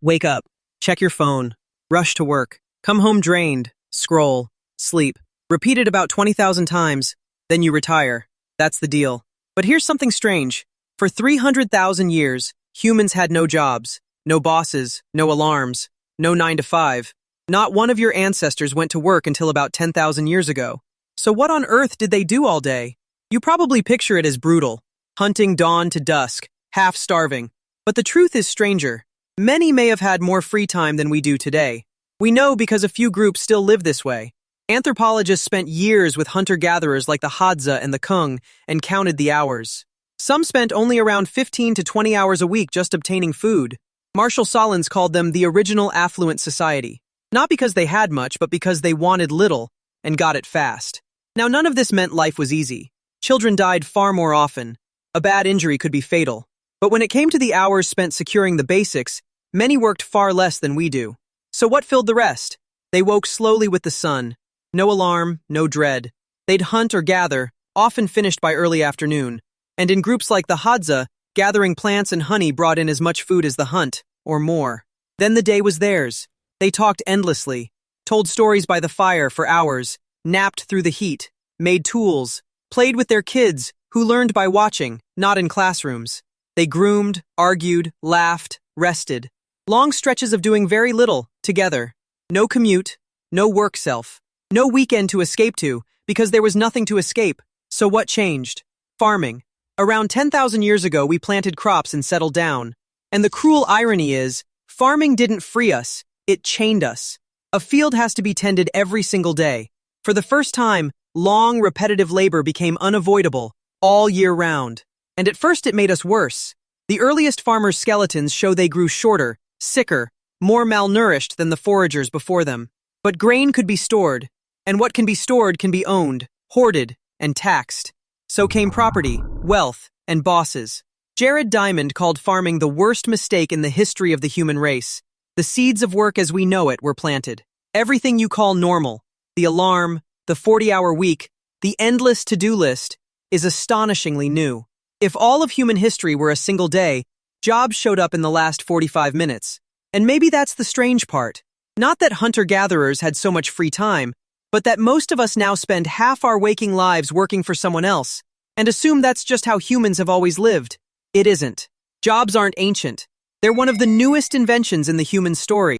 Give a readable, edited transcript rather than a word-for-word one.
Wake up, check your phone, rush to work, come home drained, scroll, sleep. Repeat it about 20,000 times, then you retire. That's the deal. But here's something strange. For 300,000 years, humans had no jobs, no bosses, no alarms, no 9 to 5. Not one of your ancestors went to work until about 10,000 years ago. So what on earth did they do all day? You probably picture it as brutal, hunting dawn to dusk, half starving. But the truth is stranger. Many may have had more free time than we do today. We know because a few groups still live this way. Anthropologists spent years with hunter-gatherers like the Hadza and the Kung and counted the hours. Some spent only around 15 to 20 hours a week just obtaining food. Marshall Sahlins called them the original affluent society. Not because they had much, but because they wanted little and got it fast. Now, none of this meant life was easy. Children died far more often. A bad injury could be fatal. But when it came to the hours spent securing the basics, many worked far less than we do. So what filled the rest? They woke slowly with the sun. No alarm, no dread. They'd hunt or gather, often finished by early afternoon. And in groups like the Hadza, gathering plants and honey brought in as much food as the hunt, or more. Then the day was theirs. They talked endlessly, told stories by the fire for hours, napped through the heat, made tools, played with their kids, who learned by watching, not in classrooms. They groomed, argued, laughed, rested. Long stretches of doing very little, together. No commute, no work self, no weekend to escape to, because there was nothing to escape. So what changed? Farming. Around 10,000 years ago, we planted crops and settled down. And the cruel irony is, farming didn't free us, it chained us. A field has to be tended every single day. For the first time, long, repetitive labor became unavoidable, all year round. And at first it made us worse. The earliest farmers' skeletons show they grew shorter, sicker, more malnourished than the foragers before them. But grain could be stored, and what can be stored can be owned, hoarded, and taxed. So came property, wealth, and bosses. Jared Diamond called farming the worst mistake in the history of the human race. The seeds of work as we know it were planted. Everything you call normal, the alarm, the 40-hour week, the endless to-do list, is astonishingly new. If all of human history were a single day, jobs showed up in the last 45 minutes. And maybe that's the strange part. Not that hunter-gatherers had so much free time, but that most of us now spend half our waking lives working for someone else, and assume that's just how humans have always lived. It isn't. Jobs aren't ancient. They're one of the newest inventions in the human story.